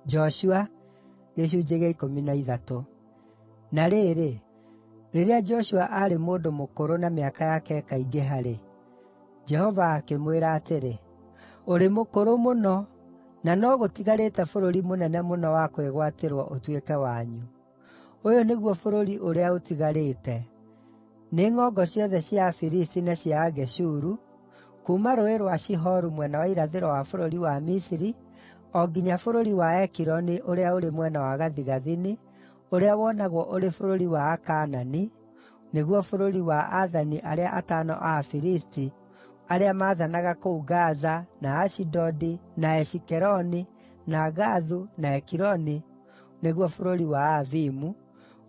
Joshua gĩcunjĩ gĩa 13. Na rĩrĩ, rĩrĩa Joshua aarĩ mũndũ mũkũrũ na mĩaka yake ĩkaingĩha-rĩ, Jehova akĩmwĩra atĩrĩ, “Ũrĩ mũkũrũ mũno, na no gũtigarĩte bũrũri mũnene mũno wa kwĩgwatĩrwo ũtuĩke wanyu. Ũyũ nĩguo bũrũri ũrĩa ũtigarĩte: nĩ ng'ongo ciothe cia Afilisti na cia Ageshuru, kuuma Rũũĩ rwa Shihoru mwena wa irathĩro wa bũrũri wa Misiri, o nginya bũrũri wa Ekironi ũrĩa ũrĩ mwena wa gathigathini, ũrĩa wonagwo ũrĩ bũrũri wa Akaanani, nĩguo bũrũri wa aathani arĩa 5 a Afilisti, arĩa maathanaga kũu Gaza, na Ashidodi, na Eshikeloni, na Gathu, na Ekironi, nĩguo bũrũri wa Aavimu,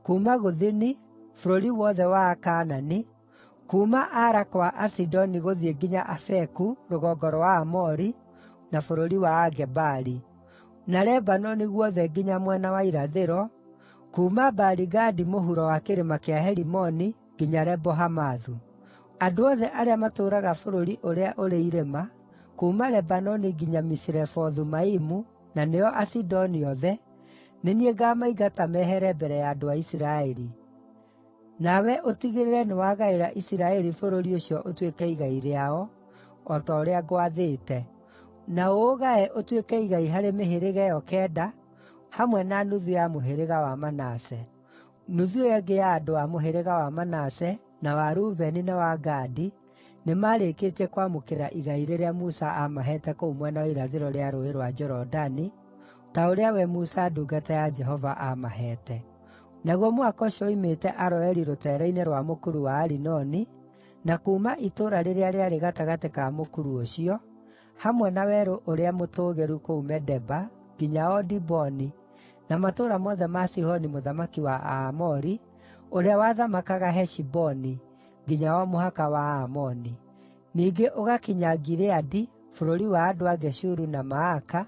kuuma gũthini, bũrũri wothe wa Akaanani, kuuma Ara kwa Asidoni gũthiĩ nginya Afeku rũgongo rwa Aamori, na bũrũri wa Agebali, na Lebanoni guothe nginya mwena wa irathĩro, kuuma Baali-Gadi mũhuro wa kĩrĩma kĩa Herimoni nginya Lebo-Hamathu. Andũ othe arĩa matũũraga bũrũri ũrĩa ũrĩ irĩma, kuuma Lebanoni nginya Misirefothu-Maimu, na nĩo Asidoni othe, nĩ niĩ ngaamaingata mehere mbere ya andũ a Isiraeli. Nawe ũtigĩrĩre nĩwagaĩra Isiraeli bũrũri ũcio ũtuĩke igai rĩao, o ta ũrĩa ngwathĩte, na ũũgae ũtuĩke igai harĩ mĩhĩrĩga ĩyo 9, hamwe na nuthu ya mũhĩrĩga wa Manase. Nuthu ĩyo ĩngĩ ya andũ a mũhĩrĩga wa Manase, na wa Rubeni na wa Gadi nĩmarĩkĩtie kwamũkĩra igai rĩrĩa Musa aamaheete kũu mwena wa irathĩro rĩa Rũũĩ rwa Jorodani, ta ũrĩa we Musa ndungata ya Jehova aamaheete. Naguo mũhaka ũcio woimĩte Aroeri rũteere-inĩ rwa mũkuru wa Arinoni, na kuuma itũũra rĩrĩa rĩarĩ gatagatĩ ka mũkuru ũcio, hamwe na werũ ũrĩa mũtũũgĩru kũu Medeba, nginya o Diboni, na matũũra mothe ma Sihoni mũthamaki wa Aamori, ũrĩa wathamakaga Heshiboni, nginya o mũhaka wa Aamoni. Ningĩ ũgakinya Gileadi, bũrũri wa andũ a Geshuru na Maaka,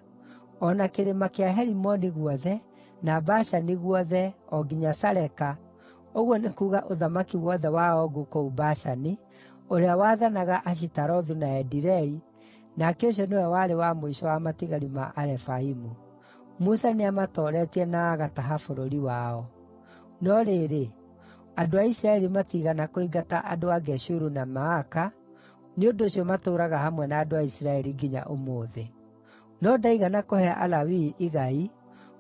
o na kĩrĩma kĩa Herimoni guothe, na Bashani guothe, o nginya Saleka, ũguo nĩ kuuga ũthamaki wothe wa Ogu kũu Bashani, ũrĩa waathanaga Ashitarothu na Edirei, nake ũcio nĩwe warĩ wa mũico wa matigari ma Arefaimu. Musa nĩamatooretie na agataha bũrũri wao. No rĩrĩ, andũ a Isiraeli matiigana kũingata andũ a Geshuru na Maaka, nĩ ũndũ ũcio matũũraga hamwe na andũ a Isiraeli nginya ũmũthĩ. No ndaigana kũhe Alawii igai,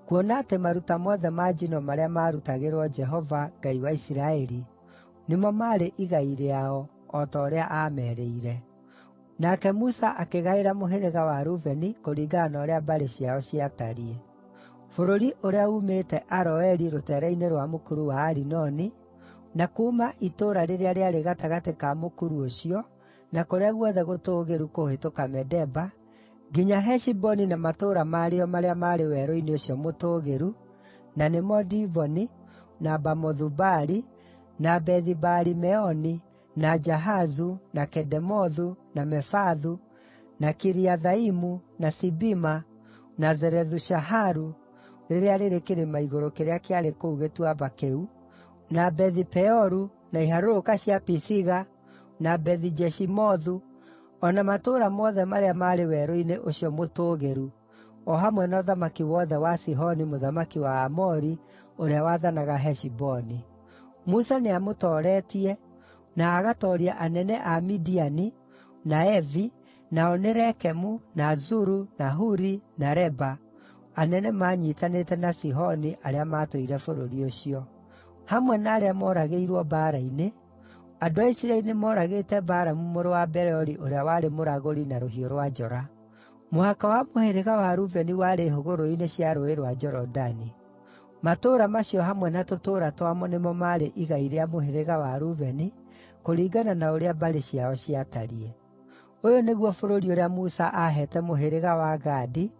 kuona atĩ maruta mothe ma njino marĩa maarutagĩrwo Jehova, Ngai wa Isiraeli, nĩmo maarĩ igai rĩao, o ta ũrĩa aamerĩire. Nake Musa akĩgaĩra mũhĩrĩga wa Rubeni kũringana na ũrĩa mbarĩ ciao ciatariĩ. Bũrũri ũrĩa uumĩte Aroeri rũteere-inĩ rwa mũkuru wa Arinoni, na kuuma itũũra rĩrĩa rĩarĩ gatagatĩ ka mũkuru ũcio, na kũrĩa guothe gũtũũgĩru kũhĩtũka Medeba, nginya Heshiboni na matũũra marĩo marĩa marĩ werũ-inĩ ũcio mũtũũgĩru, na nĩmo Diboni, na Bamothu-Baali, na Bethi-Baali-Meoni, na Jahazu, na Kedemothu, na Mefathu, na Kiriathaimu, na Sibima, na Zerethu-Shaharu, rĩrĩa rĩrĩ kĩrĩma igũrũ kĩrĩa kĩarĩ kũu gĩtuamba kĩu, na Bethi-Peoru, na iharũrũka cia Pisiga, na Bethi-Jeshimothu, o na matũũra mothe marĩa marĩ werũ-inĩ ũcio mũtũũgĩru, o hamwe na ũthamaki wothe wa Sihoni mũthamaki wa Aamori, ũrĩa waathanaga Heshiboni. Musa nĩamũtooretie, na agatooria anene a Midiani, na Evi, nao nĩ Rekemu, na Zuru, na Huri, na Reba, anene manyiitanĩte na Sihoni arĩa maatũire bũrũri ũcio. Hamwe na arĩa mooragĩirwo mbaara-inĩ, andũ a Isiraeli nĩmooragĩte Balamu mũrũ wa Beori ũrĩa warĩ mũragũri na rũhiũ rwa njora. Mũhaka wa mũhĩrĩga wa Rubeni warĩ hũgũrũrũ-inĩ cia Rũũĩ rwa Jorodani. Matũũra macio hamwe na tũtũũra twamo nĩmo maarĩ igai rĩa mũhĩrĩga wa Rubeni, kũringana na ũrĩa mbarĩ ciao ciatariĩ. Ũyũ nĩguo bũrũri ũrĩa Musa aaheete mũhĩrĩga wa Gadi,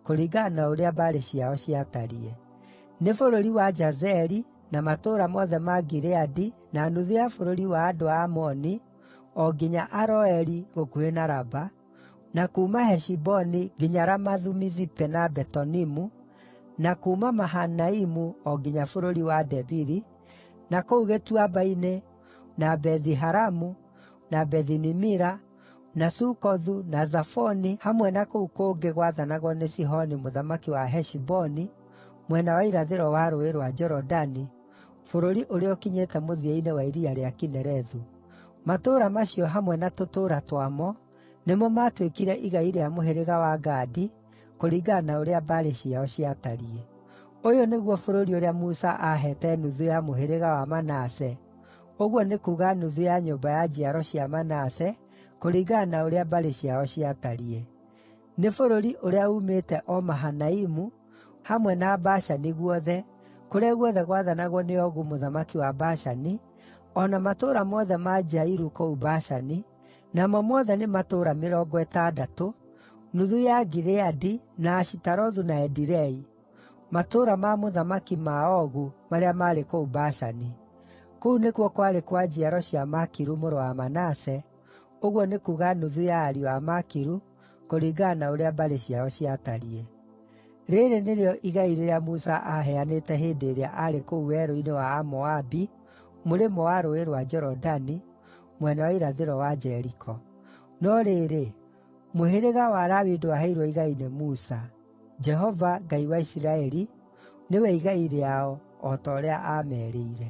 kũringana na ũrĩa mbarĩ ciao ciatariĩ. Nĩ bũrũri wa Jazeri, na matũũra mothe ma Gileadi, na nuthu ya bũrũri wa andũ a Amoni, o nginya Aroeri gũkuhĩ na Raba, na kuuma Heshiboni nginya Ramathu-Mizipe na Betonimu, na kuuma Mahanaimu o nginya bũrũri wa Debiri, na kũu gĩtuamba-inĩ, na Bethi-Haramu, na Bethi-Nimira, na Sukothu, na Zafoni, hamwe na kũu kũngĩ gwathanagwo nĩ Sihoni mũthamaki wa Heshiboni, mwena wa irathĩro wa Rũũĩ rwa Jorodani, bũrũri ũrĩa ũkinyĩte mũthia-inĩ wa iria rĩa Kinerethu. Matũũra macio hamwe na tũtũũra twamo nĩmo maatuĩkire igai rĩa mũhĩrĩga wa Gadi, kũringana na ũrĩa mbarĩ ciao ciatariĩ. Ũyũ nĩguo bũrũri ũrĩa Musa aaheete nuthu ya mũhĩrĩga wa Manase, ũguo nĩ kuuga nuthu ya nyũmba ya njiaro cia Manase, kũringana na ũrĩa mbarĩ ciao ciatariĩ. Nĩ bũrũri ũrĩa uumĩte o Mahanaimu, hamwe na Bashani guothe, kũrĩa guothe gwathanagwo nĩ Ogu mũthamaki wa Bashani, o na matũũra mothe ma Jairu kũu Bashani, namo mothe nĩ matũũra 60, nuthu ya Gileadi, na Ashitarothu na Edirei, matũũra ma mũthamaki ma Ogu marĩa maarĩ kũu Bashani. Kũu nĩkuo kwarĩ kwa njiaro cia Makiru mũrũ wa Manase, ũguo nĩ kuuga nuthu ya ariũ a Makiru, kũringana na ũrĩa mbarĩ ciao ciatariĩ. Rĩrĩ nĩrĩo igai rĩrĩa Musa aaheanĩte hĩndĩ ĩrĩa aarĩ kũu werũ-inĩ wa Amoabi, mũrĩmo wa Rũũĩ rwa Jorodani, mwena wa irathĩro wa Jeriko. No rĩrĩ, mũhĩrĩga wa Lawi ndwaheirwo igai nĩ Musa. Jehova, Ngai wa Isiraeli, nĩwe igai rĩao, o ta ũrĩa aamerĩire.